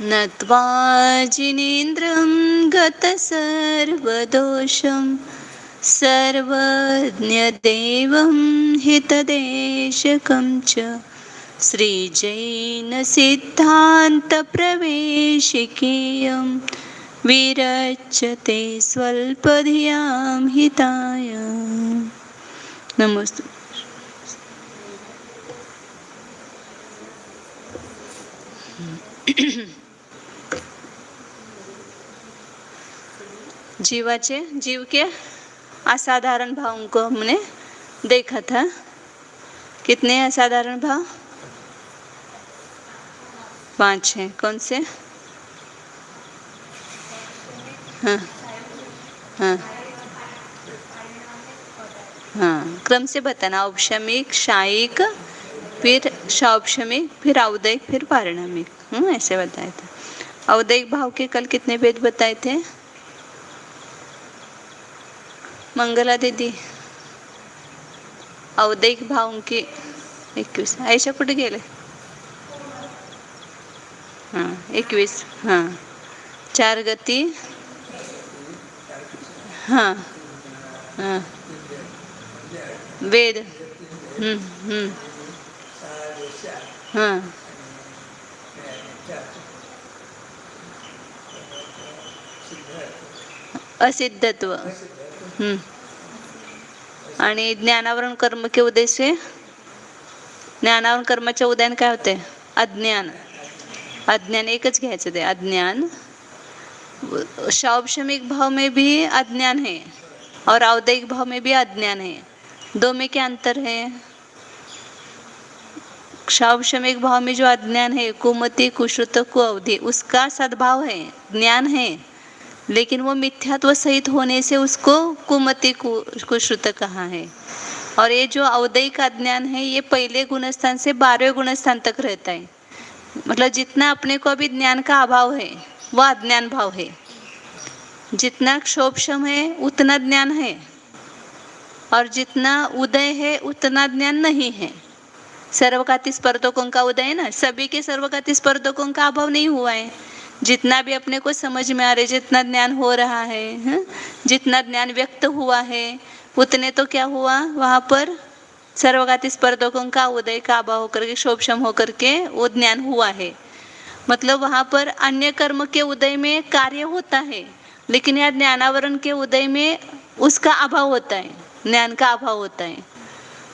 नत्वा जिनेन्द्रं गतसर्वदोषं सर्वज्ञदेवं हितदेशकं च श्रीजैनसिद्धान्तप्रवेशिकेयं विरच्यते स्वल्पधियां हिताय. नमस्ते. जीव के असाधारण भावों को हमने देखा था. कितने असाधारण भाव? 5 हैं. कौन से? हाँ हाँ हाँ, क्रम से बताना. औपशमिक, शायिक, फिर शौपशमिक, फिर औदैक, फिर पारिणामिक. ऐसे बताए थे. औदैक भाव के कल कितने भेद बताए थे? मंगला दीदी, औदैक भाव की 21. आयशा कुठे गेले? हां 21. हां 4 गती. हां हां वेद. हां असिद्धत्व. आणि ज्ञानावरण कर्म के उदय से ज्ञानावरण कर्माच्या उदयान काय होते? अज्ञान. अज्ञान एकच घ्यायचं ते. अज्ञान. शौपशमिक भाव में भी अज्ञान है और औदैक भाव में भी अज्ञान है. दो में क्या अंतर है? शौपशमिक भाव में जो अज्ञान है, कुमति, कुश्रुत, कुअवधि, उसका सद्भाव है, ज्ञान है, लेकिन वो मिथ्यात्व सहित होने से उसको कुमति, कुश्रुत कहा है. और ये जो औदैक अज्ञान है, ये पहले गुणस्थान से 12वें गुणस्थान तक रहता है. मतलब जितना अपने को अभी ज्ञान का अभाव है, वह अज्ञान भाव है. जितना क्षोभशम है उतना ज्ञान है, और जितना उदय है उतना ज्ञान नहीं है. सर्वघाती स्पर्धकों का उदय है ना, सभी के सर्वघाती स्पर्धकों का अभाव नहीं हुआ है. जितना भी अपने को समझ में आ रहा है, जितना ज्ञान हो रहा है, जितना ज्ञान व्यक्त हुआ है, उतने तो क्या हुआ, वहाँ पर सर्वघाती स्पर्धकों का उदय का अभाव होकर के, क्षोभशम होकर के वो ज्ञान हुआ है. मतलब वहाँ पर अन्य कर्म के उदय में कार्य होता है, लेकिन यह ज्ञानावरण के उदय में उसका अभाव होता है, ज्ञान का अभाव होता है.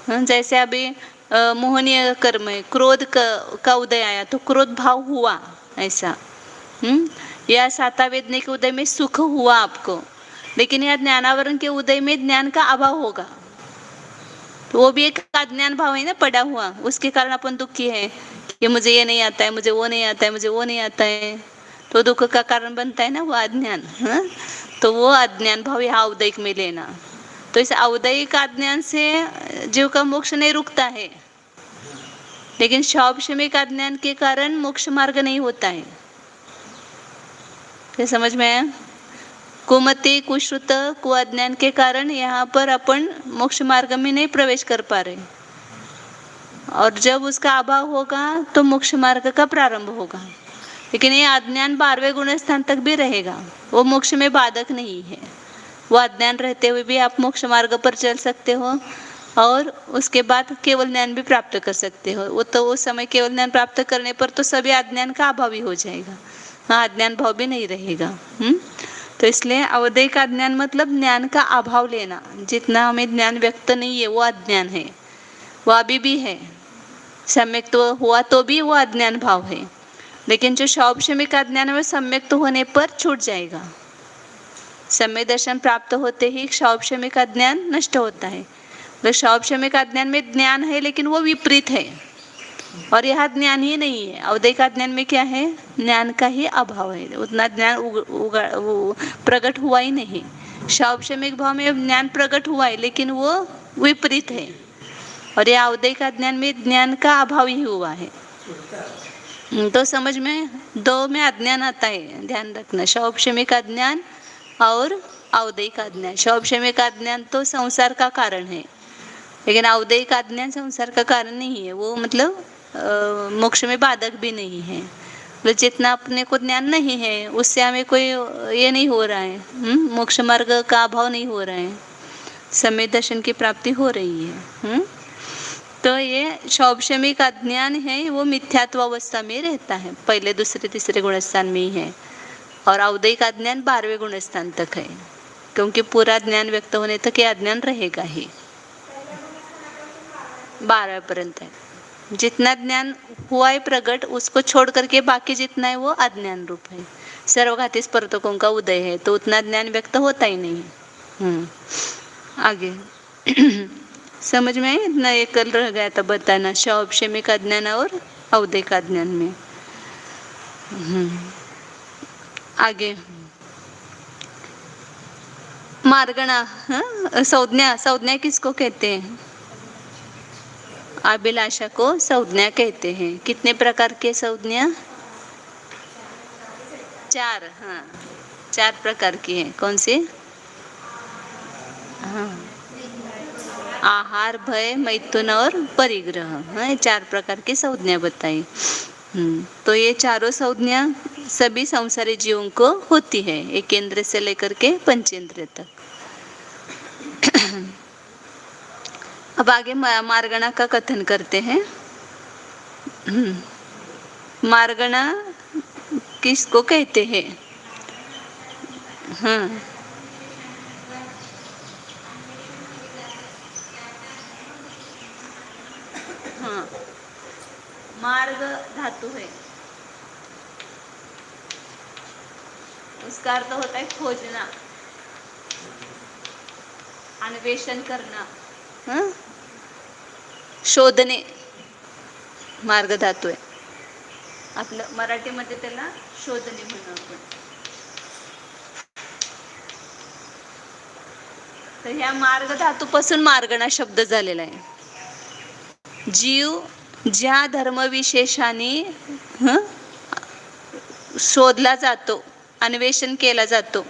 जैसे अभी मोहनीय कर्म है, क्रोध का उदय आया तो क्रोध भाव हुआ ऐसा. या सातावेदने के उदय में सुख हुआ आपको, लेकिन यह ज्ञानावरण के उदय में ज्ञान का अभाव होगा, तो वो भी एक अज्ञान भाव है ना, पड़ा हुआ. उसके कारण अपन दुखी है कि मुझे ये नहीं आता है, मुझे वो नहीं आता है, मुझे वो नहीं आता है, तो दुख का कारण बनता है ना वो अज्ञान. तो वो अज्ञान भाव यहाँ औदैक में लेना. तो इस औदैक अज्ञान से जीव का मोक्ष नहीं रुकता है, लेकिन शौपशमिक अज्ञान के कारण मोक्ष मार्ग नहीं होता है. क्या समझ में आया? कुमति, कुश्रुत, कुअज्ञान के कारण यहाँ पर अपन मोक्ष मार्ग में नहीं प्रवेश कर पा रहे, और जब उसका अभाव होगा तो मोक्ष मार्ग का प्रारंभ होगा. लेकिन ये अज्ञान 12वें गुणस्थान तक भी रहेगा, वो मोक्ष में बाधक नहीं है. वो अज्ञान रहते हुए भी आप मोक्ष मार्ग पर चल सकते हो, और उसके बाद केवल ज्ञान भी प्राप्त कर सकते हो. वो तो उस समय केवल ज्ञान प्राप्त करने पर तो सभी अज्ञान का अभाव ही हो जाएगा. हाँ, अज्ञान भाव भी नहीं रहेगा. तो इसलिए औदैक अज्ञान मतलब ज्ञान का अभाव लेना. जितना हमें ज्ञान व्यक्त नहीं है वो अज्ञान है, वो अभी भी है. सम्यक तो हुआ तो भी वो अज्ञान भाव है, लेकिन जो शौपशमिक अज्ञान है वो सम्यक होने पर छूट जाएगा. सम्यक दर्शन प्राप्त होते ही शौपशमिक अज्ञान नष्ट होता है. तो शौपशमिक अज्ञान में ज्ञान है, लेकिन वो विपरीत है, और यह ज्ञान ही नहीं है. औदैक अज्ञान में क्या है? ज्ञान का ही अभाव है, उतना ज्ञान प्रकट हुआ ही नहीं. शौपशमिक भाव में ज्ञान प्रकट हुआ है, लेकिन वो विपरीत है, और यह औदैक अज्ञान में ज्ञान का अभाव ही हुआ है. तो समझ में 2 में अज्ञान आता है, ध्यान रखना. शौपशमिक अज्ञान और औदैक अज्ञान. शौपशमिक अज्ञान तो संसार का कारण है, लेकिन औदैक अज्ञान संसार का कारण नहीं है. वो मतलब मोक्ष में बाधक भी नहीं है. तो जितना अपने को ज्ञान नहीं है उससे हमें कोई ये नहीं हो रहा है, मोक्ष मार्ग का अभाव नहीं हो रहा है, समय दर्शन की प्राप्ति हो रही है। तो ये शौभशमिक अज्ञान है वो मिथ्यात्व अवस्था में रहता है, पहले दूसरे तीसरे गुणस्थान में ही है, और औदैहिक अज्ञान 12वें गुणस्थान तक है, क्योंकि पूरा ज्ञान व्यक्त होने तक ये अज्ञान रहेगा ही, 12वें पर्यंत है। जितना ज्ञान हुआ है प्रकट उसको छोड़ करके बाकी जितना है वो अज्ञान रूप है, सर्वघाती स्पर्धकों का उदय है, तो उतना ज्ञान व्यक्त होता ही नहीं। आगे समझ में आए? इतना एक कल रह गया था बताना, शौभशमिक अज्ञान और औदैहिक अज्ञान में। आगे मार्गणा, संज्ञा, संज्ञा किसको कहते हैं? अभिलाषा को संज्ञा कहते हैं। कितने प्रकार के संज्ञा? 4, 4 प्रकार की है। कौन से? आहार, भय, मैथुन और परिग्रह, ये 4 प्रकार की संज्ञा बताई। तो ये चारों संज्ञा सभी संसारी जीवों को होती है, एक इंद्रिय से लेकर के पंचेंद्रिय तक। अब आगे मार्गणा का कथन करते हैं। मार्गणा किसको कहते हैं? मार्ग धातु है, उसका अर्थ होता है खोजना, अन्वेषण करना, शोधणे, मार्ग धातू आहे आपलं, मराठीमध्ये त्याला शोधणे म्हणू आपण। तर ह्या मार्ग धातूपासून मार्गणा शब्द झालेला आहे। जीव ज्या धर्मविशेषाने शोधला जातो, अन्वेषण केला जातो,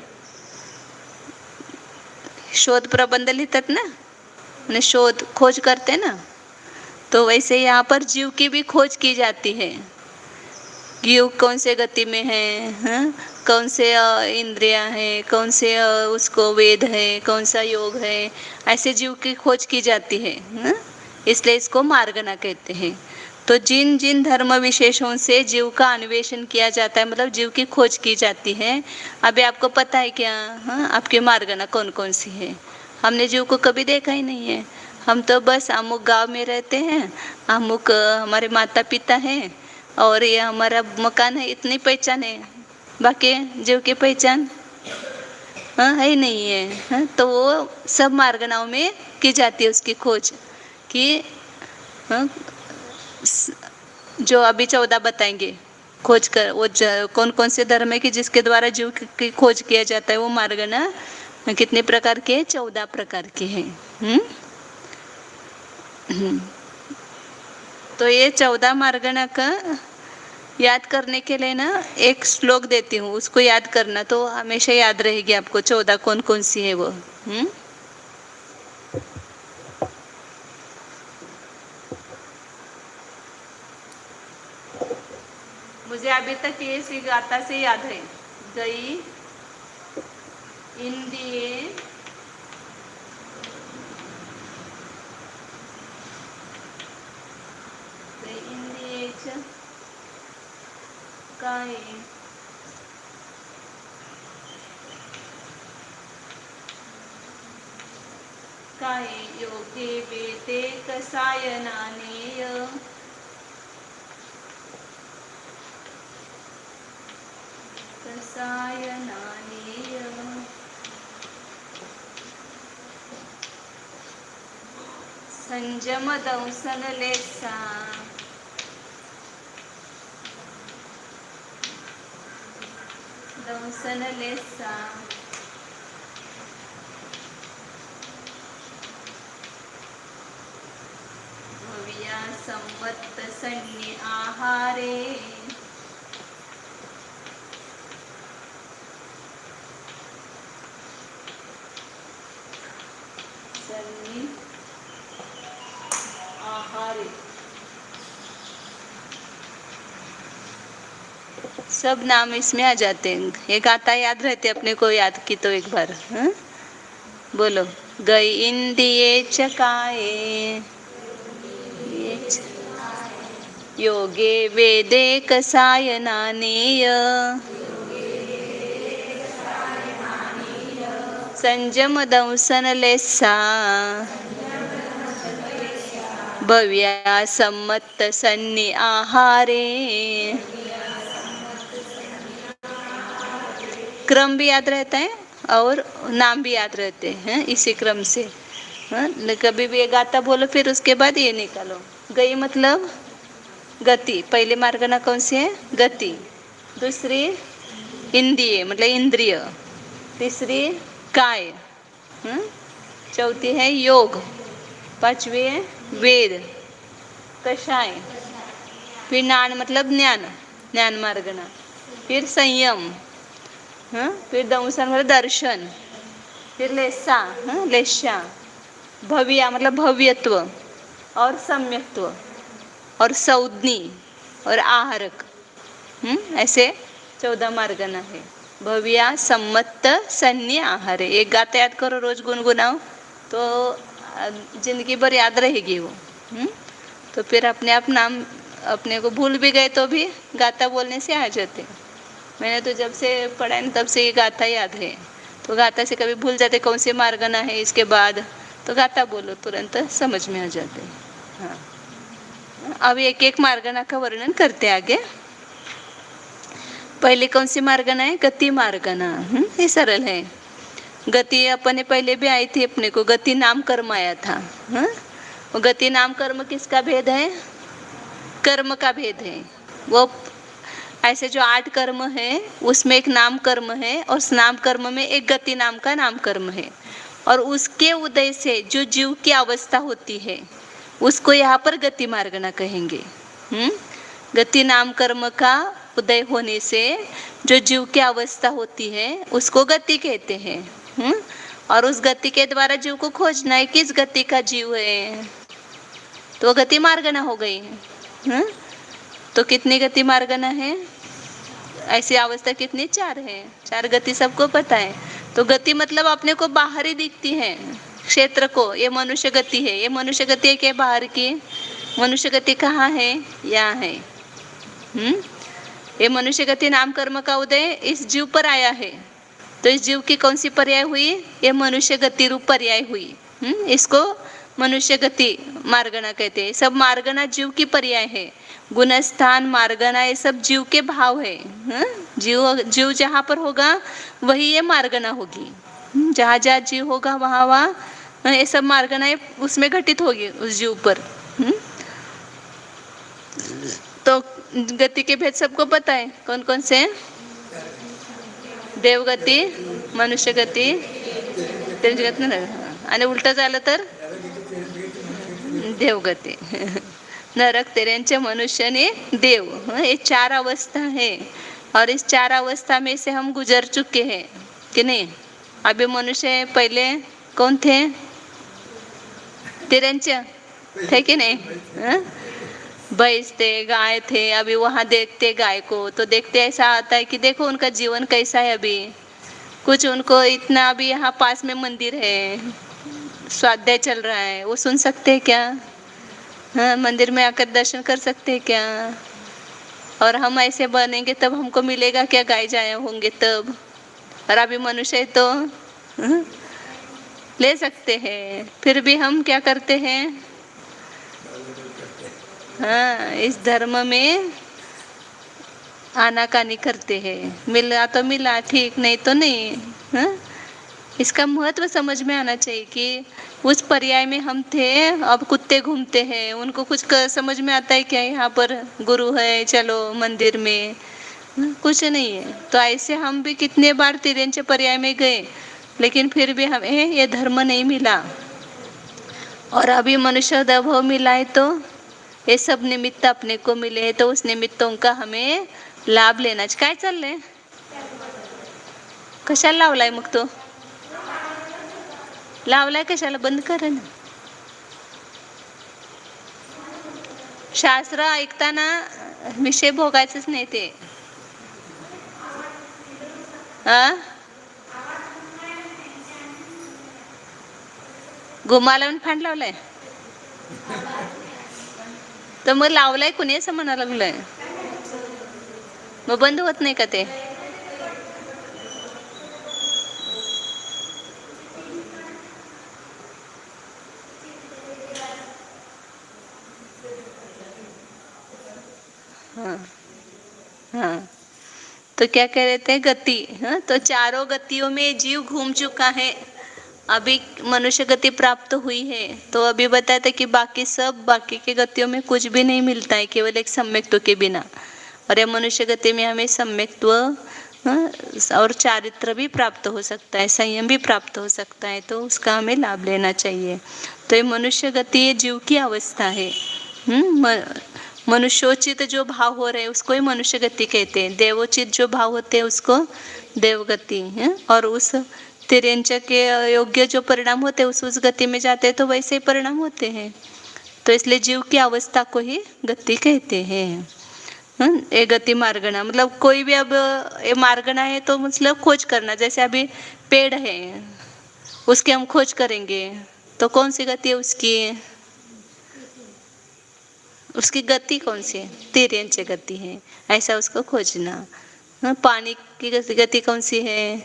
शोध प्रबंध लिखतात ना, मैंने शोध खोज करते ना, तो वैसे यहाँ पर जीव की भी खोज की जाती है। जीव कौन से गति में है, कौन से इंद्रिया है, कौन से उसको वेद है, कौन सा योग है, ऐसे जीव की खोज की जाती है, इसलिए इसको मार्गणा कहते हैं। तो जिन जिन धर्म विशेषों से जीव का अन्वेषण किया जाता है, मतलब जीव की खोज की जाती है, अभी आपको पता है क्या? आपकी मार्गणा कौन कौन सी है? हमने जीव को कभी देखा ही नहीं है, हम तो बस अमुक गांव में रहते हैं, अमुक हमारे माता पिता हैं और ये हमारा मकान है, इतनी पहचान है, बाकी जीव की पहचान है ही नहीं है। तो वो सब मार्गणाओं में की जाती है उसकी खोज, कि जो अभी 14 बताएंगे खोज कर, वो कौन कौन से धर्म है कि जिसके द्वारा जीव की खोज किया जाता है, वो मार्गणा कितने प्रकार के? 14 प्रकार के हैं। तो ये 14 मार्गणा का याद करने के लिए ना एक श्लोक देती हूँ, उसको याद करना, तो हमेशा याद रहेगी आपको 14 कौन कौन सी है वो। मुझे अभी तक ये गाथा से याद है, गई, इंद्रिये, इंद्रियेच काये, काये योगे वेदे कसायनानेय, कसायनानेय, संजम दंसन लेसा, दंसन लेसा, भव्या संवत्त सन्नि आहारे, सन्नि आहारे, सब नाम इसमें आ जाते हैं। ये गाता याद रहते अपने को, याद की तो एक बार। हाँ? बोलो। गई इंद्रिये चकाए, योगे वेदे कसायनानेय, संजम दंसन लेसा, भव्या सम्मत सन्नि आहारे। क्रम भी याद रहता है और नाम भी याद रहते हैं इसी क्रम से। हाँ? कभी भी ये गाता बोलो, फिर उसके बाद ये निकालो। गई मतलब गति, पहले मार्गना कौन सी है? गति। दूसरी इंद्रिय मतलब इंद्रिय। तीसरी काय। चौथी है योग। पांचवी है वेद। कषाय। फिर ज्ञान मतलब ज्ञान, ज्ञान मार्गना। फिर संयम। फिर दंसन मतलब दर्शन। फिर लेसा, लेशा। भव्या मतलब भव्यत्व और सम्यक्त्व और संज्ञी और आहारक। ऐसे 14 मार्गना है। भव्या सम्मत सन्नि आहारे। एक गाता याद करो, रोज गुनगुनाओ तो जिंदगी भर याद रहेगी वो। तो फिर अपने आप नाम अपने को भूल भी गए तो भी गाता बोलने से आ जाते। मैंने तो जब से पढ़ा है तब से ये गाता याद है। तो गाता से कभी भूल जाते कौन से मार्गना है इसके बाद, तो गाता बोलो तुरंत समझ में आ जाते। हाँ, अब एक एक मार्गना का वर्णन करते आगे। पहले कौन सी मार्गना है? गति मार्गना। ये सरल है। गति अपने पहले भी आई थी, अपने को गति नाम कर्म आया था। वो गति नाम कर्म किसका भेद है? कर्म का भेद है। वो ऐसे जो 8 कर्म है उसमें एक नाम कर्म है और उस नाम कर्म में एक गति नाम का नाम कर्म है। और उसके उदय से जो जीव की अवस्था होती है उसको यहाँ पर गति मार्गना कहेंगे। गति नाम कर्म का उदय होने से जो जीव की अवस्था होती है उसको गति कहते हैं। और उस गति के द्वारा जीव को खोजना है किस गति का जीव है, तो गति मार्गना हो गई। तो कितनी गति मार्गना है? ऐसी अवस्था कितनी? 4 है। 4 गति सबको पता है। तो गति मतलब अपने को बाहर ही दिखती है क्षेत्र को। ये मनुष्य गति है, ये मनुष्य गति है क्या बाहर की? मनुष्य गति कहाँ है? यहाँ है। ये मनुष्य गति नाम कर्म का उदय इस जीव पर आया है। तो इस जीव की कौन सी पर्याय हुई? ये मनुष्य गति रूप पर्याय हुई। इसको मनुष्य गति मार्गना कहते हैं। सब मार्गना जीव की पर्याय है। गुणस्थान मार्गना ये सब जीव के भाव है। जीव जहाँ पर होगा वही ये मार्गना होगी। जहाँ जहाँ जीव होगा वहाँ वहाँ ये सब मार्गना उसमें घटित होगी उस जीव पर। तो गति के भेद सबको पता है कौन कौन से? देवगती, मनुष्य गती, गती ना, आणि उलट झालं तर देवगती। नरक, तेरेंचे, मनुष्य ने देव, ये 4 अवस्था है। और इस 4 अवस्था में से हम गुजर चुके हैं कि नहीं? अभी मनुष्य पहले कौन थे? तिरंच थे कि नहीं? भैंस थे, गाय थे। अभी वहाँ देखते गाय को तो देखते ऐसा आता है कि देखो उनका जीवन कैसा है। अभी कुछ उनको इतना, अभी यहाँ पास में मंदिर है, स्वाध्याय चल रहा है, वो सुन सकते हैं क्या? हाँ, मंदिर में आकर दर्शन कर सकते हैं क्या? और हम ऐसे बनेंगे तब हमको मिलेगा क्या? गाय जाए होंगे तब। और अभी मनुष्य तो ले सकते हैं, फिर भी हम क्या करते हैं? हाँ, इस धर्म में आनाकानी करते हैं। मिला तो मिला ठीक, नहीं तो नहीं। हाँ? इसका महत्व समझ में आना चाहिए कि उस पर्याय में हम थे, अब कुत्ते घूमते हैं, उनको कुछ समझ में आता है क्या? यहाँ पर गुरु है, चलो मंदिर में, कुछ नहीं है। तो ऐसे हम भी कितने बार तिरंचे पर्याय में गए, लेकिन फिर भी हमें ये धर्म नहीं मिला। और अभी मनुष्य वैभव मिला है तो ये सब निमित्त अपने को मिले हैं, तो उस निमित्तों का हमें लाभ लेना चाहिए। काय चाललंय? कशाला लावलाय मग तो? लावलाय कशाला? बंद कर ना. शास्त्र ऐकताना विषय भोगायचंच नाही ते. हा, घुमा लावून फॅन लावलाय तर मग लावलाय कुणी असं म्हणा लागलंय. मग बंद होत नाही का ते? हाँ हाँ, तो क्या कह रहे थे, गति, हाँ, तो चारों गतियों में जीव घूम चुका है, अभी मनुष्य गति प्राप्त हुई है. तो अभी बताया था कि बाकी के गतियों में कुछ भी नहीं मिलता है, केवल एक सम्यक्त्व के बिना. और ये मनुष्य गति में हमें सम्यक्त्व, हाँ, और चारित्र भी प्राप्त हो सकता है, संयम भी प्राप्त हो सकता है, तो उसका हमें लाभ लेना चाहिए. तो ये मनुष्य गति ये जीव की अवस्था है. मनुष्योचित जो भाव हो रहे हैं उसको ही मनुष्य गति कहते हैं. देवोचित जो भाव होते हैं उसको देवगति है. और उस तिर्यंच के योग्य जो परिणाम होते हैं उस गति में जाते हैं तो वैसे ही परिणाम होते हैं. तो इसलिए जीव की अवस्था को ही गति कहते हैं. ये गति मार्गना मतलब कोई भी, अब ये मार्गना है तो मतलब खोज करना. जैसे अभी पेड़ है उसके हम खोज करेंगे तो कौन सी गति है उसकी गति कौन सी है? तिर्यंच गति है, ऐसा उसको खोजना. पानी की गति कौन सी है?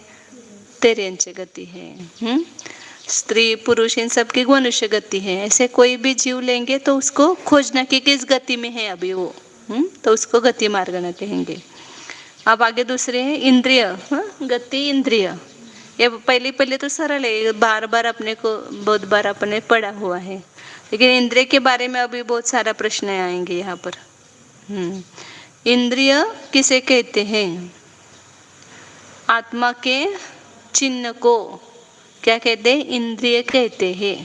तिर्यंच गति है. स्त्री पुरुष इन सब की मनुष्य गति है. ऐसे कोई भी जीव लेंगे तो उसको खोजना कि किस गति में है अभी वो, तो उसको गति मार्गना कहेंगे. अब आगे दूसरे हैं इंद्रिय. गति इंद्रिय, ये पहले तो सरल है, बार बार अपने को बहुत बार अपने पढ़ा हुआ है. लेकिन इंद्रिय के बारे में अभी बहुत सारा प्रश्न आएंगे यहाँ पर. इंद्रिय किसे कहते हैं? आत्मा के चिन्ह को क्या कहते हैं? इंद्रिय कहते हैं.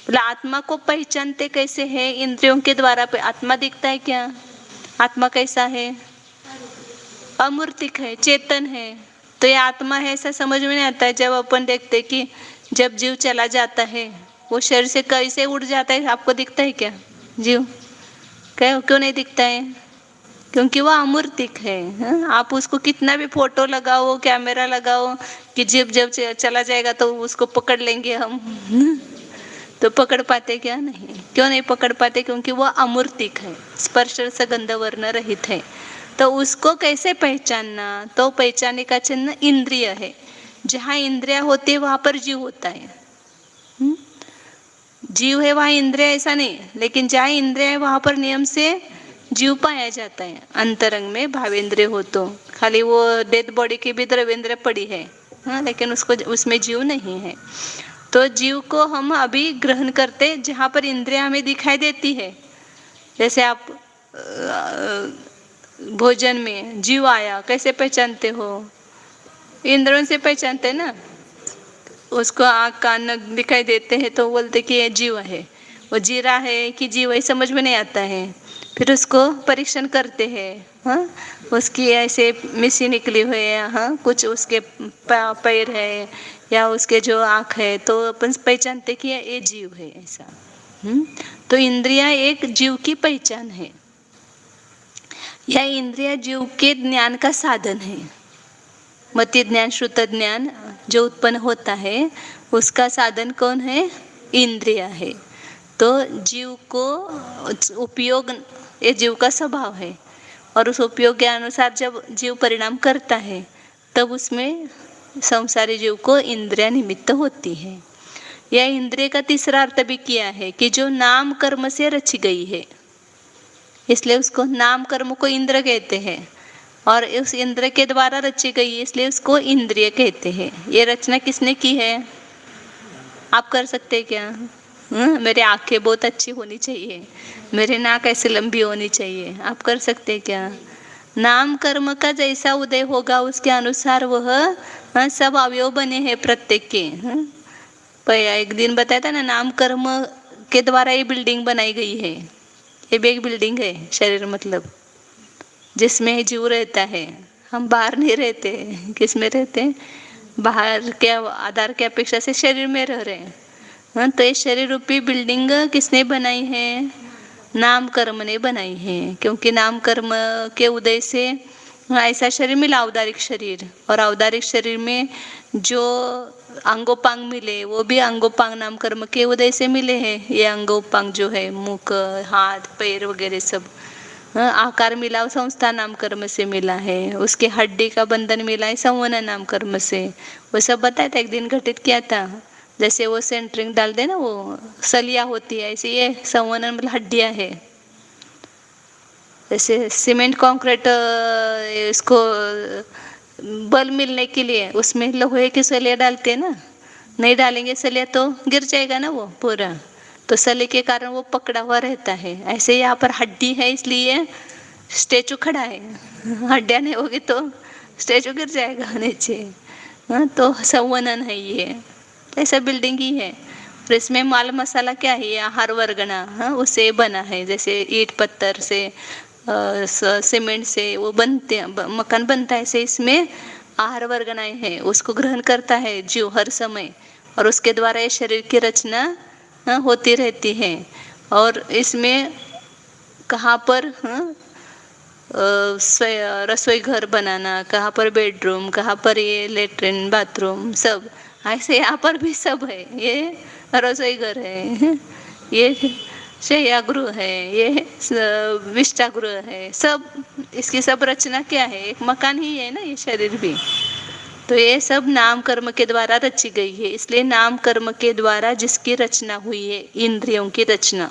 बोला आत्मा को पहचानते कैसे है? इंद्रियों के द्वारा. आत्मा दिखता है क्या? आत्मा कैसा है? अमूर्तिक है, चेतन है. तो ये आत्मा है ऐसा समझ में नहीं आता है. जब अपन देखते कि जब जीव चला जाता है वो शरीर से कैसे उड़ जाता है, आपको दिखता है क्या जीव? क्यों नहीं दिखता है? क्योंकि वो अमूर्तिक है. आप उसको कितना भी फोटो लगाओ, कैमरा लगाओ कि जीव जब चला जाएगा तो उसको पकड़ लेंगे हम, तो पकड़ पाते क्या? नहीं. क्यों नहीं पकड़ पाते? क्योंकि वो अमूर्तिक है, स्पर्श रसगंध वर्ण रहित है. तो उसको कैसे पहचानना? तो पहचानने का चिन्ह इंद्रिय है. जहाँ इंद्रिया होती है वहां पर जीव होता है. जीव है वहाँ इंद्रिय ऐसा नहीं, लेकिन जहाँ इंद्रिय है वहां पर नियम से जीव पाया जाता है. अंतरंग में भावेंद्रिय हो तो खाली वो डेड बॉडी की भी द्रवेंद्रिय पड़ी है, लेकिन उसमें जीव नहीं है. तो जीव को हम अभी ग्रहण करते जहाँ पर इंद्रिया हमें दिखाई देती है. जैसे आप भोजन में जीव आया, कैसे पहचानते हो? इंद्रियों से पहचानते हैं ना. उसको आँख कान दिखाई देते हैं तो बोलते कि ये जीव है. वो जीरा है कि जीव है समझ में नहीं आता है. फिर उसको परीक्षण करते हैं. उसकी ऐसे मिस्सी निकली हुई है, कुछ उसके पैर है या उसके जो आँख है, तो अपन पहचानते कि ये जीव है ऐसा. तो इंद्रिया एक जीव की पहचान है. यह इंद्रिया जीव के ज्ञान का साधन है. मति ज्ञान श्रुत ज्ञान जो उत्पन्न होता है उसका साधन कौन है? इंद्रिया है. तो जीव को उपयोग, ये जीव का स्वभाव है. और उस उपयोग के अनुसार जब जीव परिणाम करता है तब उसमें संसारी जीव को इंद्रिया निमित्त होती है. यह इंद्रिय का तीसरा अर्थ भी किया है कि जो नाम कर्म से रची गई है, इसलिए उसको नाम कर्म को इंद्र कहते हैं. और उस इंद्र के द्वारा रची गई है इसलिए उसको इंद्रिय कहते हैं. ये रचना किसने की है? आप कर सकते हैं क्या? मेरी आंखें बहुत अच्छी होनी चाहिए, मेरी नाक ऐसी लंबी होनी चाहिए, आप कर सकते हैं क्या? नाम कर्म का जैसा उदय होगा उसके अनुसार वह सब अवयव बने हैं प्रत्येक के. एक दिन बताया था ना, नाम कर्म के द्वारा ये बिल्डिंग बनाई गई है. ये भी एक बिल्डिंग है, शरीर मतलब जिसमें जीव रहता है. हम बाहर नहीं रहते. किस में रहते हैं? बाहर के आधार के अपेक्षा से शरीर में रह रहे हैं. तो ये शरीर रूपी बिल्डिंग किसने बनाई है? नाम कर्म ने बनाई है. क्योंकि नाम कर्म के उदय से ऐसा शरीर मिला औदारिक शरीर, और औदारिक शरीर में जो अंगोपांग मिले वो भी अंगोपांग नाम कर्म के उदय से मिले हैं। ये अंगोपांग जो है मुख, हाथ, पैर वगैरह सब, आकार मिला संस्था नाम कर्म से मिला है। उसके हड्डी का बंधन मिला है संवहन नाम कर्म से। वो सब बताया था, एक दिन घटित किया था। जैसे वो सेंटरिंग डाल दे ना, वो सलिया होती है, ऐसे ये संवहन मतलब हड्डियां है। जैसे सीमेंट कंक्रीट, इसको बल मिलने के लिए उसमें लोहे की सलिया डालते हैं ना, नहीं डालेंगे सलिया तो गिर जाएगा ना वो पूरा, तो सलिए के कारण वो पकड़ा हुआ रहता है। ऐसे यहाँ पर हड्डी है इसलिए स्टेचू खड़ा है, हड्डियाँ नहीं होगी तो स्टेचू गिर जाएगा नीचे। तो संवनन है ये, ऐसा बिल्डिंग ही है। और इसमें माल मसाला क्या है, ये आहार वर्गना उससे बना है। जैसे ईंट पत्थर से, सीमेंट से वो बनते मकान बनता है, ऐसे इसमें आहार वर्गनाएं हैं, उसको ग्रहण करता है जीव हर समय, और उसके द्वारा ये शरीर की रचना होती रहती है। और इसमें कहाँ पर रसोई घर बनाना, कहाँ पर बेडरूम, कहाँ पर ये लेटरिन बाथरूम, सब ऐसे यहाँ पर भी सब है। ये रसोई घर है, ये शय्यागृह है, ये विष्टागृह है, सब इसकी सब रचना क्या है, एक मकान ही है ना ये शरीर भी। तो ये सब नाम कर्म के द्वारा रची गई है। इसलिए नाम कर्म के द्वारा जिसकी रचना हुई है, इंद्रियों की रचना,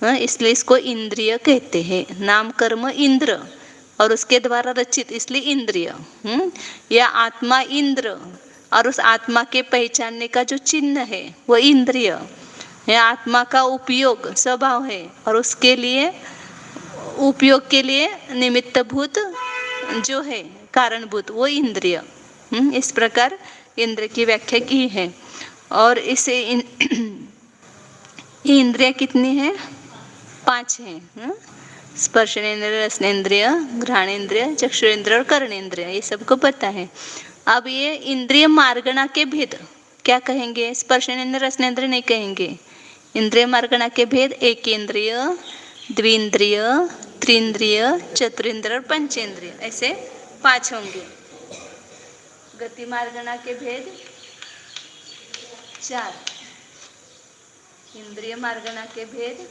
इसलिए इसको इंद्रिय कहते हैं। नाम कर्म इंद्र और उसके द्वारा रचित, इसलिए इंद्रिय। या आत्मा इंद्र और उस आत्मा के पहचानने का जो चिन्ह है वो इंद्रिय है। आत्मा का उपयोग स्वभाव है, और उसके लिए उपयोग के लिए निमित्तभूत जो है कारणभूत वो इंद्रिय। इस प्रकार इंद्र की व्याख्या की है। और इसे इंद्रिय कितनी है, 5 हैं। स्पर्शनेन्द्रिय, रसनेन्द्रिय, घ्राणेन्द्रिय, चक्षुरेन्द्रिय और कर्णेन्द्रिय, ये सबको पता है। अब ये इंद्रिय मार्गणा के भेद क्या कहेंगे, स्पर्शनेन्द्रिय रसनेन्द्रिय नहीं कहेंगे। इंद्रिय मार्गणा के भेद एकेंद्रिय, द्विंद्रिय, त्रिंद्रिय, चतुरिंद्रिय और पंचेंद्रिय, ऐसे 5 होंगे। गति मार्गणा के भेद 4, इंद्रिय मार्गणा के भेद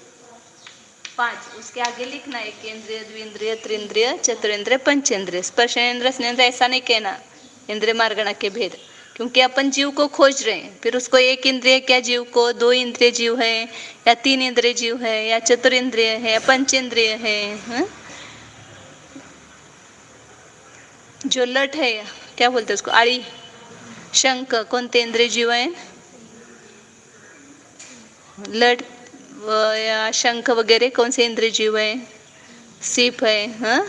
5, उसके आगे लिखना एकेंद्रिय, द्विंद्रिय, त्रिंद्रिय, चतुरेंद्रिय, पंचेंद्रिय। स्पर्शेंद्र रसनेन्द्रिय ऐसा नहीं कहना इंद्रिय मार्गणा के भेद, क्योंकि अपन जीव को खोज रहे हैं। फिर उसको एक इंद्रिय क्या जीव को, 2 इंद्रिय जीव है, या 3 इंद्रिय जीव है, या चतुरेंद्रिय है, या पंचेंद्रिय है। जो लट है, क्या बोलते हैं उसको, आड़ी, शंख, कोणते इंद्रिय जीव है, लट या शंख वगैरह कौन से इंद्रिय जीव है, सीप है,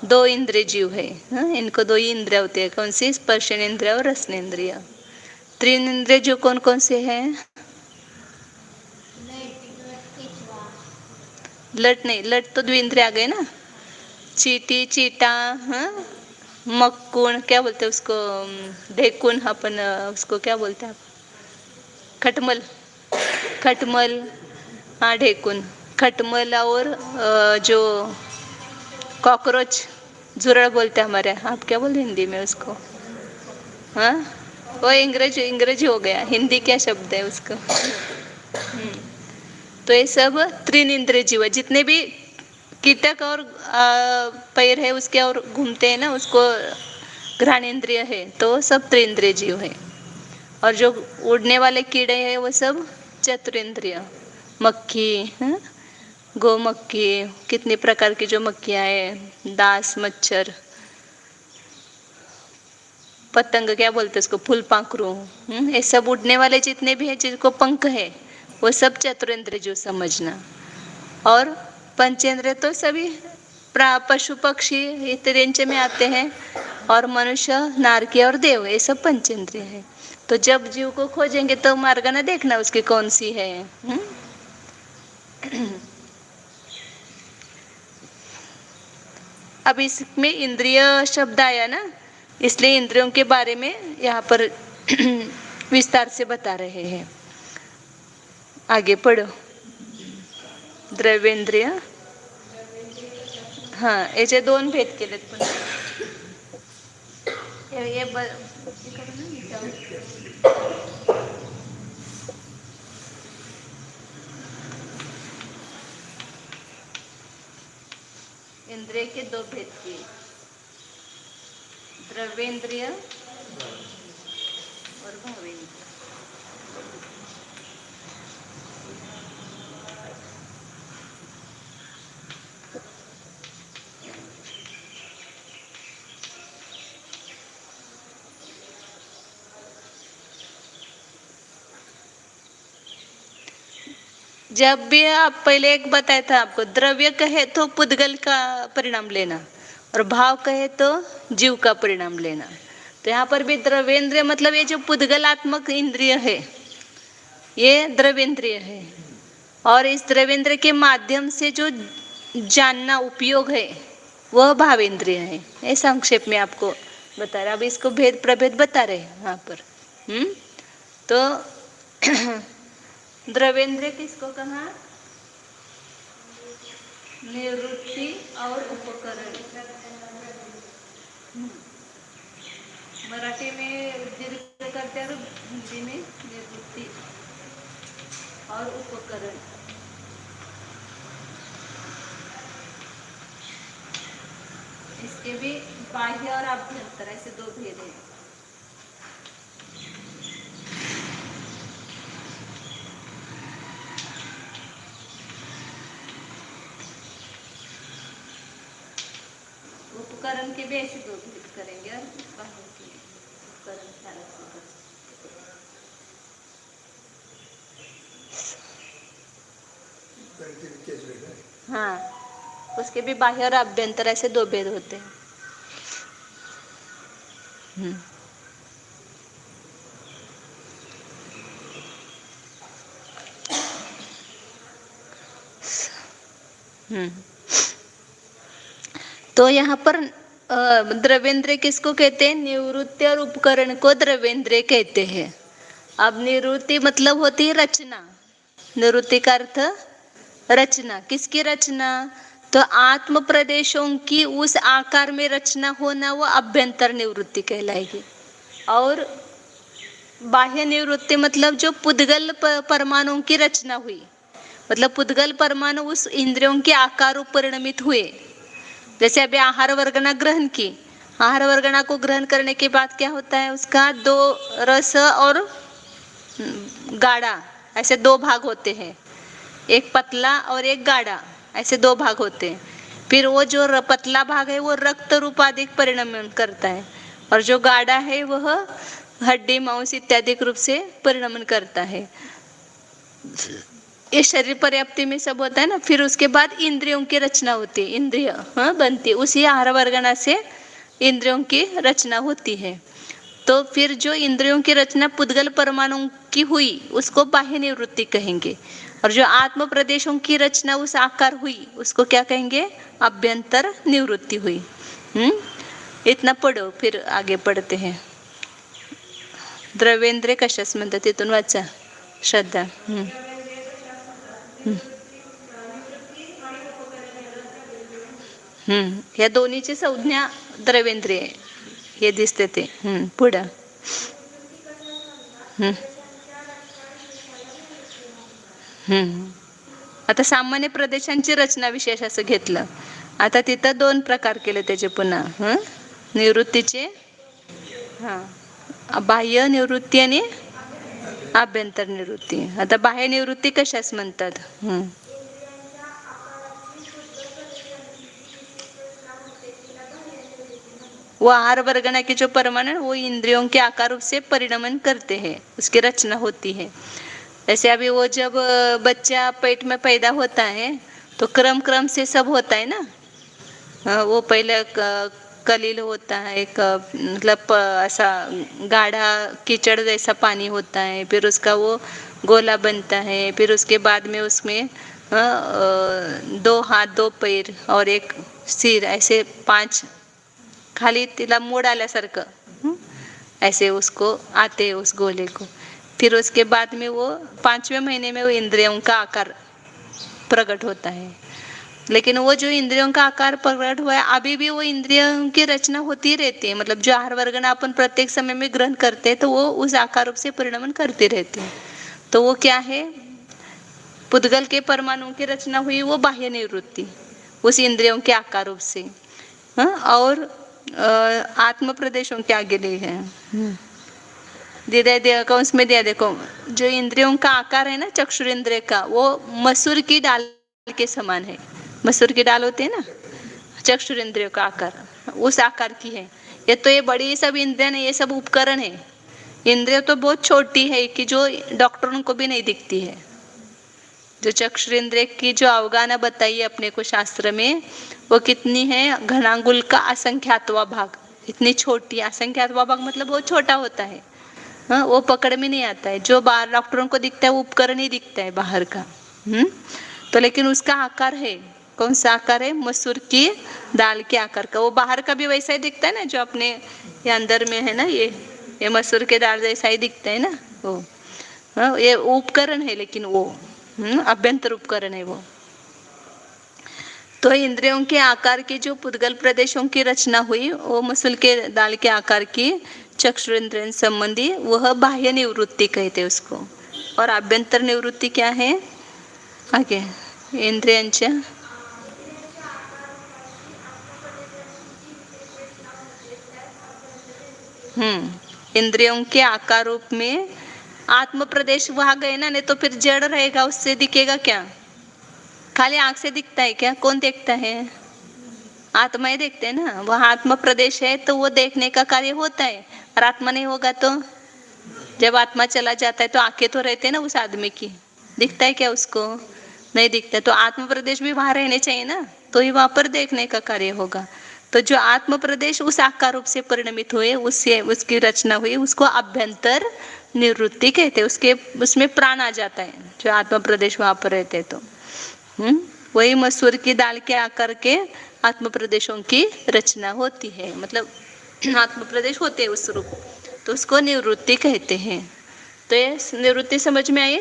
2 इंद्रिय जीव है। इनको 2 ही इंद्रिय होते हैं, कौन सी, स्पर्शनेन्द्रिय और रसनेन्द्रिय। 3 इंद्रिय जो कौन कौन से हैं, लट नहीं, लट तो द्विंद्रिय आ गए ना, चीटी, चीटा, मक्कुण, क्या बोलते हैं उसको, ढेकुन, अपन उसको क्या बोलते हैं, खटमल, खटमल, हाँ ढेकुन, खटमल, और जो कॉकरोच, जुरड़ बोलते हैं हमारे, आप क्या बोलते हिंदी में उसको, वो अंग्रेजी हो गया, हिंदी क्या शब्द है उसको। तो ये सब 3 इंद्रिय जीव है। जितने भी कीटक और पैर है उसके और घूमते हैं ना, उसको घ्राणेन्द्रिय है, तो सब 3 इंद्रिय जीव है। और जो उड़ने वाले कीड़े हैं वो सब चतुरेंद्रिय, मक्खी, गो मक्खी, कितने प्रकार की जो मक्खियाँ हैं, दास, मच्छर, पतंग क्या बोलते हैं उसको, फूल पाखरू, ये सब उड़ने वाले जितने भी हैं जिनको पंख है वो सब चतुरेंद्रिय जो समझना। और पंचेंद्रिय तो सभी पशु पक्षी इस रेंज में आते हैं, और मनुष्य, नारकी और देव, ये सब पंचेंद्रिय है। तो जब जीव को खोजेंगे तो मार्गना देखना उसकी कौन सी है। अब इसमें इंद्रिय शब्द आया ना, इसलिए इंद्रियों के बारे में यहाँ पर विस्तार से बता रहे हैं। आगे पढ़ो। द्रव्येंद्रिय, हां, याचे दोन भेद केलेत पुन्हा. हे करू ना याच्यावर. इंद्रिय के दो भेद किए, द्रव्येंद्रिय और भावेंद्रिय. जब भी आप पहले एक बताया था आपको, द्रव्य कहे तो पुद्गल का परिणाम लेना और भाव कहे तो जीव का परिणाम लेना. तो यहाँ पर भी द्रव्येंद्रिय मतलब ये जो पुद्गलात्मक इंद्रिय है ये द्रव्येंद्रिय है, और इस द्रव्येंद्रिय के माध्यम से जो जानना उपयोग है वह भावेंद्रिय है. ये संक्षेप में आपको बता रहे. अब इसको भेद प्रभेद बता रहे यहाँ पर. तो द्रव्येंद्रिय किसको कहा? निवृत्ति और उपकरण. मराठी में दीर्घ करते हैं, हिंदी में निवृत्ति और उपकरण. इसके भी बाह्य और आभ्यंतर ऐसे दो भेद हैं. उपकरण के भी ऐसे दो भेद करेंगे और बाह्य के उपकरण अलग से कर सकते. हाँ, उसके भी बाह्य और आभ्यंतर ऐसे दो भेद होते हैं. तो यहाँ पर द्रव्येंद्रिय किसको कहते हैं? निवृत्ति और उपकरण को द्रव्येंद्रिय कहते हैं. अब निवृत्ति मतलब होती है रचना. निवृत्ति का अर्थ रचना. किसकी रचना? तो आत्म प्रदेशों की उस आकार में रचना होना वो अभ्यंतर निवृत्ति कहलाएगी. और बाह्य निवृत्ति मतलब जो पुद्गल परमाणुओं की रचना हुई, मतलब पुद्गल परमाणु उस इंद्रियों के आकार परिणमित हुए. जैसे अभी आहार वर्गना ग्रहण की, आहार वर्गना को ग्रहण करने के बाद क्या होता है, उसका दो रस और गाढ़ा ऐसे दो भाग होते हैं. एक पतला और एक गाढ़ा ऐसे दो भाग होते हैं. फिर वो जो पतला भाग है वो रक्त रूप आदि परिणमन करता है, और जो गाढ़ा है वह हड्डी मांस इत्यादि रूप से परिणमन करता है. ये शरीर पर्याप्ति में सब होता है ना. फिर उसके बाद इंद्रियों की रचना होती है, इंद्रिय बनती है. उसी आहार वर्गना से इंद्रियों की रचना होती है. तो फिर जो इंद्रियों की रचना पुद्गल परमाणु की हुई उसको बाह्य निवृत्ति कहेंगे, और जो आत्म प्रदेशों की रचना उस आकार हुई उसको क्या कहेंगे? अभ्यंतर निवृत्ति हुई. इतना पढ़ो, फिर आगे पढ़ते हैं. द्रव्येंद्रिय कशास म्हणतात तिथून वाचा. श्रद्धा. या दोन्हीची संज्ञा द्रव्येंद्रिय हे दिसते ते. पुढं. आता सामान्य प्रदेशांची रचना विशेष असं घेतलं. आता तिथं दोन प्रकार केले त्याचे पुन्हा. निवृत्तीचे बाह्य निवृत्ती आणि आभ्यंतर निवृत्ती. आता बाह्य निवृत्ती कशास म्हणतात? वो आहार वर्गना के जो परमाणु वो इंद्रियों के आकार से परिणमन करते हैं, उसकी रचना होती है. ऐसे अभी वो जब बच्चा पेट में पैदा होता है तो क्रम क्रम से सब होता है ना. वो पहले कलील होता है, मतलब ऐसा गाढ़ा कीचड़ जैसा पानी होता है. फिर उसका वो गोला बनता है. फिर उसके बाद में उसमें 2 हाथ 2 पैर और एक सिर ऐसे 5 खाली तिला मोड आल्यासारखं ऐसे उसको आते उस गोले को. फिर उसके बाद में वो 5वें महीने में वो इंद्रियों का आकार प्रकट होता है. लेकिन वो जो इंद्रियों का आकार प्रकट हुआ है, अभी भी वो इंद्रियों की रचना होती रहती है। मतलब जो आहार वर्गन अपन प्रत्येक समय में ग्रहण करते हैं तो वो उस आकार रूप से परिणमन करते रहते हैं। तो वो क्या है, पुद्गल के परमाणुओं की रचना हुई, वो बाह्य निवृत्ति उस इंद्रियों के आकार रूप से। और आत्म प्रदेशों के आगे ले है, देखो उसमें दिया, देखो जो इंद्रियों का आकार है ना चक्षुरेंद्रिय का, वो मसूर की दाल के समान है। मसूर की दाल होती है ना, चक्षुरेंद्रियों का आकार उस आकार की है। ये तो ये बड़ी सब इंद्रियां है, ये सब उपकरण है। इंद्रिय तो बहुत छोटी है कि जो डॉक्टरों को भी नहीं दिखती है। जो चक्षुरेंद्रिय की जो अवगाहना बताई है अपने को शास्त्र में, वो कितनी है, घनांगुल का असंख्यातवा भाग, इतनी छोटी। असंख्यातवा भाग मतलब बहुत छोटा होता है, वो पकड़ में नहीं आता है। जो बाहर डॉक्टरों को दिखता है वो उपकरण ही दिखता है बाहर का। तो लेकिन उसका आकार है, कौन सा आकार है, मसूर की दाल के आकार का। वो बाहर का भी वैसा ही दिखता है ना, जो अपने ये अंदर में है ना, ये मसूर के दाल जैसा ही दिखता है ना वो। ये उपकरण है, लेकिन वो अभ्यंतर उपकरण है वो। तो इंद्रियों के आकार के जो पुद्गल प्रदेशों की रचना हुई, वो मसूर के दाल के आकार की चक्षुरेंद्रिय संबंधी, वह बाह्य निवृत्ति कहते उसको। और आभ्यंतर निवृत्ति क्या है, आगे इंद्रियांच्या इंद्रियों के आकार रूप में आत्म प्रदेश वहां गए ना, नहीं तो फिर जड़ रहेगा, उससे दिखेगा क्या, खाली आंख से दिखता है क्या, कौन देखता है, आत्मा ही देखते हैं ना। वह आत्म प्रदेश है तो वो देखने का कार्य होता है, और आत्मा नहीं होगा तो, जब आत्मा चला जाता है तो आंखें तो रहते हैं ना उस आदमी की, दिखता है क्या उसको, नहीं दिखता। तो आत्म प्रदेश भी वहां रहने चाहिए ना, तो ही वहां पर देखने का कार्य होगा। तो जो आत्म प्रदेश उस आकार रूप से परिणमित हुए, उससे उसकी रचना हुई, उसको अभ्यंतर निवृत्ति कहते हैं। उसके उसमें प्राण आ जाता है, जो आत्म प्रदेश वहां पर रहते तो वही मसूर की दाल के आकार के आत्म प्रदेशों की रचना होती है। मतलब आत्म प्रदेश होते हैं उस रूप, तो उसको निवृत्ति कहते हैं। तो ये निवृत्ति समझ में आई,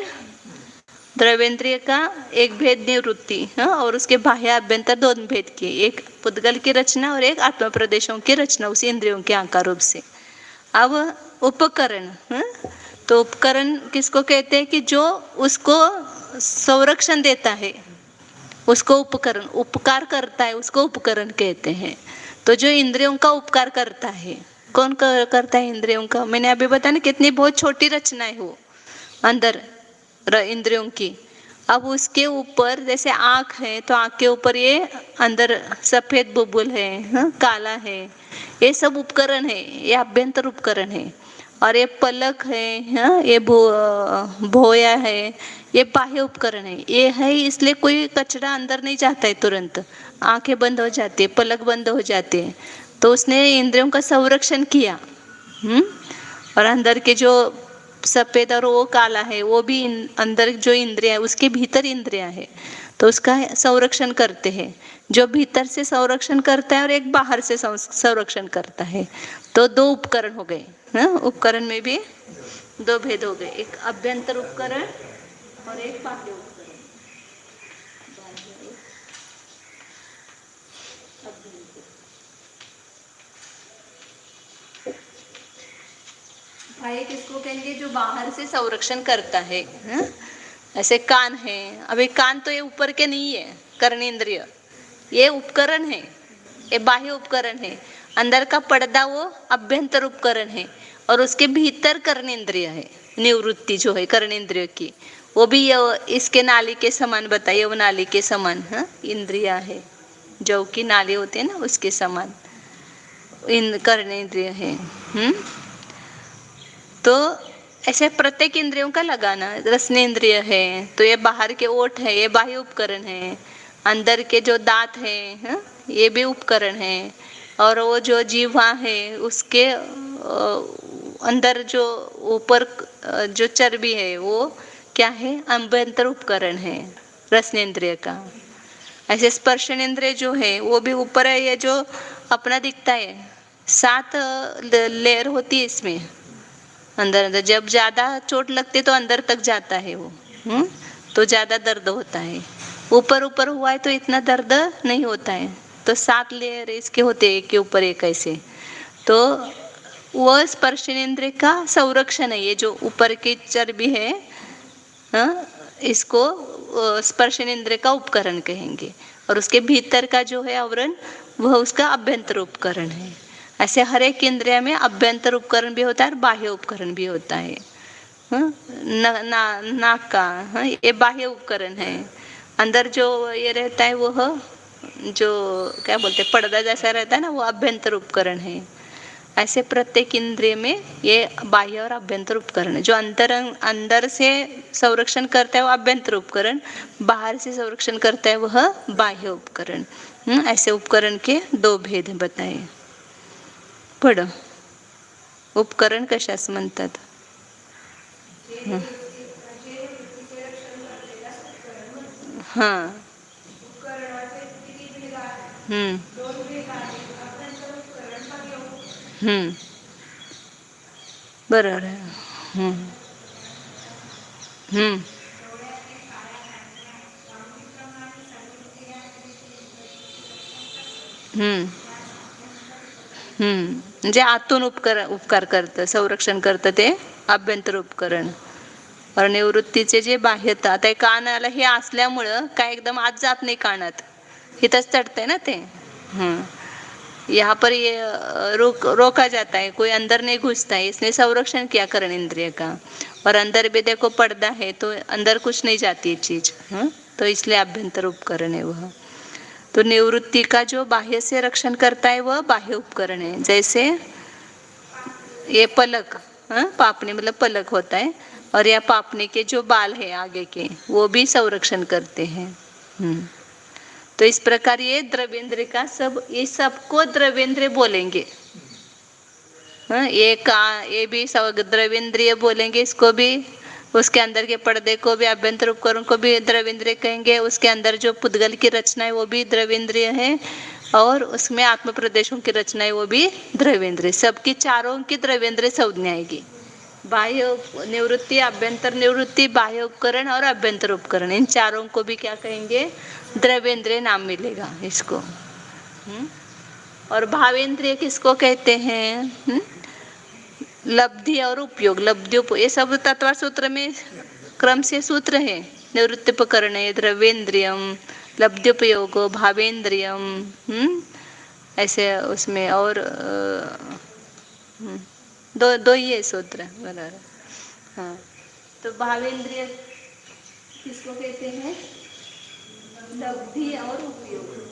द्रव्येंद्रिय का एक भेद निवृत्ति, और उसके बाह्य अभ्यंतर दो भेद की, एक पुद्गल की रचना और एक आत्म प्रदेशों की रचना उसी इंद्रियों के आकार रूप से। अब उपकरण, तो उपकरण किसको कहते हैं, कि जो उसको संरक्षण देता है, उसको उपकरण, उपकार करता है, उसको उपकरण कहते हैं। तो जो इंद्रियों का उपकार करता है, कौन करता है इंद्रियों का, मैंने अभी बताया ना कितनी बहुत छोटी रचना है वो अंदर इंद्रियों की। अब उसके ऊपर जैसे आँख है, तो आँख के ऊपर ये अंदर सफेद बुलबुल है, काला है, ये सब उपकरण है, ये अभ्यंतर उपकरण है। और ये पलक है, ये भोया है, ये बाह्य उपकरण है। ये है इसलिए कोई कचरा अंदर नहीं जाता है तुरंत, आंखें बंद हो जाती है, पलक बंद हो जाते हैं, तो उसने इंद्रियों का संरक्षण किया। और अंदर के जो सफेद और वो काला है, वो भी अंदर जो इंद्रिया है, उसके भीतर इंद्रिया है, तो उसका संरक्षण करते हैं। जो भीतर से संरक्षण करता है और एक बाहर से संरक्षण करता है, तो दो उपकरण हो गए। उपकरण में भी दो भेद हो गए, एक अभ्यंतर उपकरण और एक बाह्य उपकरण। बाह्य किसको कहेंगे, जो बाहर से संरक्षण करता है। ऐसे कान है, अभी कान तो ये ऊपर के नहीं है, कर्णेंद्रिय, ये उपकरण है, ये बाह्य उपकरण है। अंदर का पर्दा वो अभ्यंतर उपकरण है, और उसके भीतर कर्णेंद्रिय है, निवृत्ति जो है कर्णेंद्रिय की, वो भी इसके नाली के समान बताइए, वो नाली के समान इंद्रिया है, जो की नाली होते हैं ना, उसके समान इन कर्णेंद्रिय है। तो ऐसे प्रत्येक इंद्रियों का लगाना, रसनेंद्रिय है, तो ये बाहर के ओठ है, ये बाह्य उपकरण है। अंदर के जो दांत है, ये भी उपकरण है। और वो जो जीवा है, उसके अंदर जो ऊपर जो चर्बी है, वो क्या है, अभ्यंतर उपकरण है रसनेंद्रिय का। ऐसे स्पर्शनेंद्रिय जो है, वो भी ऊपर है, ये जो अपना दिखता है, 7 लेयर होती है इसमें अंदर अंदर। जब ज्यादा चोट लगती तो अंदर तक जाता है वो, तो ज्यादा दर्द होता है, ऊपर ऊपर हुआ है तो इतना दर्द नहीं होता है। तो 7 लेयर इसके होते हैं, एक के ऊपर एक ऐसे। तो वह स्पर्शेंद्रिय का संरक्षण है। ये जो ऊपर की चर्बी है, हाँ, इसको स्पर्शेंद्रिय का उपकरण कहेंगे। और उसके भीतर का जो है आवरण, वह उसका अभ्यंतर उपकरण है। ऐसे हर एक इंद्रिय में अभ्यंतर उपकरण भी होता है और बाह्य उपकरण भी होता है। हाँ, नाक का, हाँ, ये बाह्य उपकरण है। अंदर जो ये रहता है वह जो क्या बोलते हैं पर्दा जैसा रहता है ना, वो अभ्यंतर उपकरण है। ऐसे प्रत्येक इंद्रिय में ये बाह्य और अभ्यंतर उपकरण है। जो अंदर से संरक्षण करता है वो अभ्यंतर उपकरण, बाहर से संरक्षण करता है वह बाह्य उपकरण। ऐसे उपकरण के 2 भेद बताए। पढ़, उपकरण कशास म्हणतात? हाँ, बरोबर आहे. म्हणजे आतून उपकार करतं, संरक्षण करतं ते अभ्यंतर उपकरण. और निवृत्तीचे जे बाह्यता, आता कानाला हे असल्यामुळं काय एकदम आत जात नाही कानात, इथंच चढतंय ना ते. यहाँ पर ये रोका जाता है, कोई अंदर नहीं घुसता है, इसने संरक्षण किया करण इंद्रिय का। और अंदर भी देखो पर्दा है तो अंदर कुछ नहीं जाती है चीज, तो इसलिए अभ्यंतर उपकरण है वह। तो निवृत्ति का जो बाह्य से रक्षण करता है वह बाह्य उपकरण है। जैसे ये पलक, पापनी मतलब पलक होता है, और यह पापनी के जो बाल है आगे के, वो भी संरक्षण करते हैं। तो इस प्रकार ये द्रव्येंद्र का ये सबको द्रव्येंद्र बोलेंगे। ये भी द्रव्येंद्रिय बोलेंगे, इसको भी, उसके अंदर के पर्दे को भी, अभ्यंतर उपकरण को भी द्रव्येंद्रिय कहेंगे। उसके अंदर जो पुद्गल की रचना है वो भी द्रव्येंद्रिय है, और उसमें आत्म प्रदेशों की रचना है वो भी द्रव्येंद्रिय। सबकी चारों की द्रव्येंद्रिय संज्ञा आएगी। बाह्य निवृत्ति, अभ्यंतर निवृत्ति, बाह्य उपकरण और अभ्यंतर उपकरण, इन चारों को भी क्या कहेंगे? द्रव्येंद्रिय नाम मिलेगा इसको। और भावेंद्रिय किसको कहते हैं? लब्धि और उपयोग, लब्धि ये सब तत्व सूत्र में क्रम से सूत्र है। निवृत्ति उपकरण है द्रव्येंद्रियम, लब्ध्योपयोग भावेंद्रियम, ऐसे उसमें और दो ही है सूत्र, बराबर। हाँ, तो भावेंद्रिय किसको कहते हैं? लब्धि और उपयोग।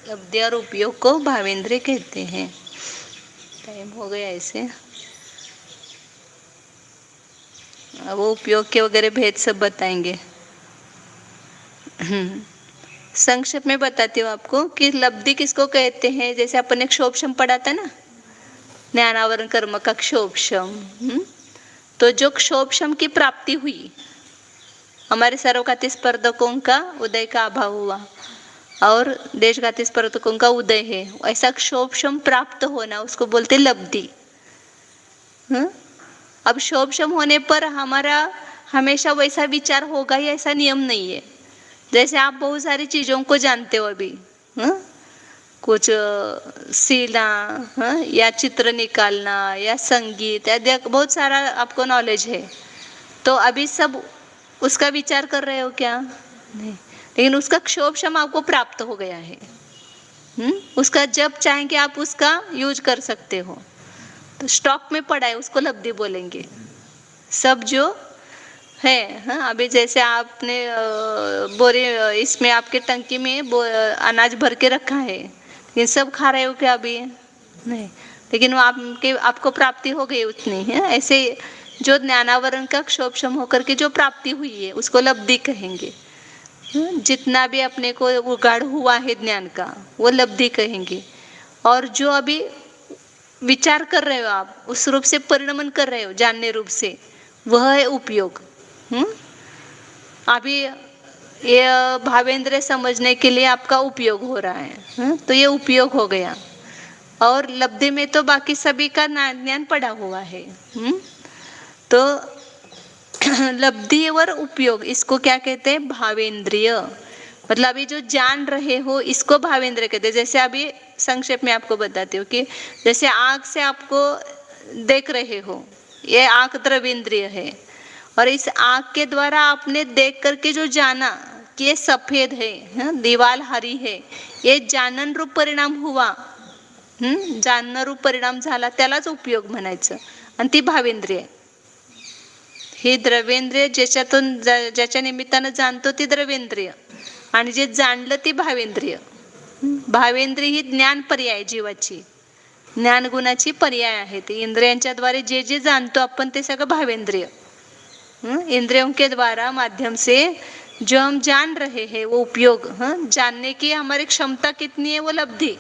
लब्धि और उपयोग को भावेंद्रिय कहते हैं। टाइम हो गया ऐसे। वो उपयोग के वगैरह भेद सब बताएंगे। संक्षेप में बताती हूँ आपको कि लब्धि किसको कहते हैं। जैसे अपन ने क्षोभशम पढ़ा था ना, ज्ञानावरण कर्म का क्षोभशम। तो जो क्षोभशम की प्राप्ति हुई, हमारे सर्वघाती स्पर्धकों का उदय का अभाव हुआ और देशघाती स्पर्धकों का उदय है, ऐसा क्षोभशम प्राप्त होना उसको बोलते लब्धि। अब क्षोभशम होने पर हमारा हमेशा वैसा विचार होगा ही ऐसा नियम नहीं है। जैसे आप बहुत सारी चीजों को जानते हो अभी, कुछ सिला, या चित्र निकालना या संगीत या बहुत सारा आपको नॉलेज है, तो अभी सब उसका विचार कर रहे हो क्या? नहीं, लेकिन उसका क्षोभशम आपको प्राप्त हो गया है। उसका जब चाहेंगे आप उसका यूज कर सकते हो। तो स्टॉक में पड़ा है, उसको लब्धि बोलेंगे। सब जो है, अभी जैसे आपने बोरे इसमें आपके टंकी में अनाज भर के रखा है, लेकिन सब खा रहे हो क्या अभी? नहीं, लेकिन वो आपको प्राप्ति हो गई उतनी है। ऐसे जो ज्ञानावरण का क्षोभशम होकर के जो प्राप्ति हुई है उसको लब्धि कहेंगे। जितना भी अपने को उगाड़ हुआ है ज्ञान का वो लब्धि कहेंगे। और जो अभी विचार कर रहे हो आप, उस रूप से परिणमन कर रहे हो जानने रूप से, वह है उपयोग। अभी ये भावेंद्र समझने के लिए आपका उपयोग हो रहा है, तो ये उपयोग हो गया। और लब्धि में तो बाकी सभी का ज्ञान पड़ा हुआ है। तो लब्धि और उपयोग, इसको क्या कहते हैं? भावेंद्रिय। मतलब अभी जो जान रहे हो इसको भावेंद्रिय कहते हैं। जैसे अभी संक्षेप में आपको बताती हूँ कि जैसे आँख से आपको देख रहे हो, ये आँख द्रवेंद्रिय है, और इस आँख के द्वारा आपने देख करके जो जाना कि ये सफेद है, दीवार हरी है, ये जानन रूप परिणाम हुआ, जानन रूप परिणाम झाला, त्यालाच उपयोग म्हणायचं. आणि ती भावेंद्रिय. ही द्रवेंद्रिय ज्याच्यातून ज्याच्या निमित्तानं जाणतो ती द्रवेंद्रिय, आणि जे जाणलं ती भावेंद्रिय. भावेंद्रिय ही ज्ञान पर्याय, जीवाची ज्ञान गुणाची पर्याय आहे. ती इंद्रियांच्या द्वारे जे जे जाणतो आपण ते सगळं भावेंद्रिय. इंद्रियों के द्वारा माध्यम से जो हम जान रहे हैं वो उपयोग, जानने की हमारी क्षमता कितनी है वो लब्धि,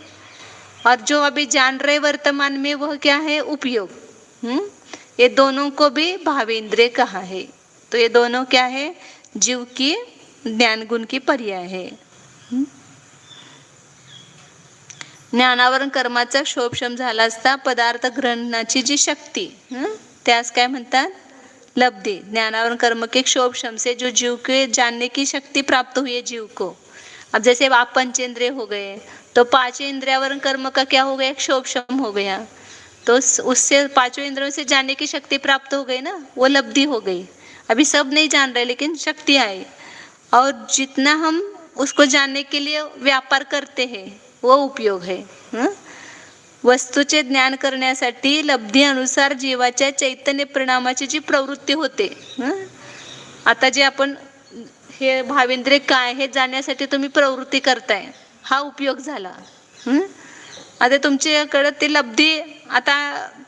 और जो अभी जान रहे वर्तमान में वह क्या है? उपयोग. ये दोनों को भी भावेंद्रिय कहा है. तो ये दोनों क्या है? जीव की ज्ञान गुण की पर्याय है. ज्ञानावरण कर्माचा क्षोभक्षम झाला असता पदार्थ ग्रहणाची जी शक्ती, त्यास काय म्हणतात? लब्धि. ज्ञानावरण कर्म के क्षोभक्षम से जो जीव के जानने की शक्ति प्राप्त हुई है जीव को. अब जैसे आप पंचेंद्रिय हो गए तो पांचों इंद्रियावरण कर्म का क्या हो गया? क्षोभक्षम हो गया. तो उससे पांचों इंद्रियों से जानने की शक्ति प्राप्त हो गई ना, वो लब्धि हो गई. अभी सब नहीं जान रहे लेकिन शक्ति आई, और जितना हम उसको जानने के लिए व्यापार करते हैं वो उपयोग है. वस्तूचे ज्ञान करण्यासाठी लब्धी अनुसार जीवाच्या चैतन्य परिणामाची जी प्रवृत्ती होते, आता जे आपण हे भावेंद्रिय काय हे जाणण्यासाठी तुम्ही प्रवृत्ती करताय, हा उपयोग झाला. आता तुमच्याकडे ते लब्धी, आता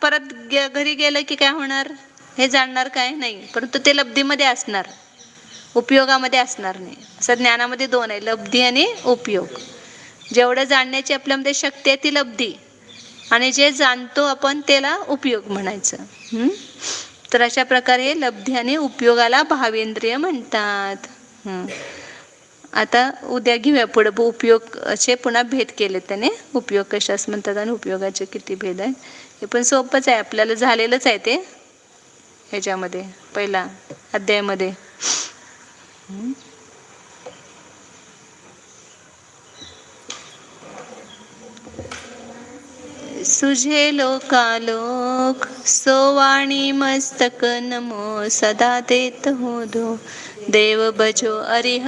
परत घरी गेलं की काय होणार? हे जाणणार काय नाही, परंतु ते लब्धीमध्ये असणार, उपयोगामध्ये असणार नाही. असं ज्ञानामध्ये दोन आहे, लब्धी आणि उपयोग. जेवढं जाणण्याची आपल्यामध्ये शक्ती आहे ती लब्धी, आणि जे जाणतो आपण त्याला उपयोग म्हणायचं. तर अशा प्रकारे लब्धी आणि उपयोगाला भावेंद्रिय म्हणतात. आता उद्या घेऊया पुढे उपयोगाचे पुन्हा भेद केले त्याने. उपयोग कशास म्हणतात आणि उपयोगाचे किती भेद आहेत हे पण सोपंच आहे, आपल्याला झालेलंच आहे ते ह्याच्यामध्ये पहिला अध्यायामध्ये. सुझे लोकालोक सोवाणी मस्तक नमो सदा देत हो दो देव बजो अरिह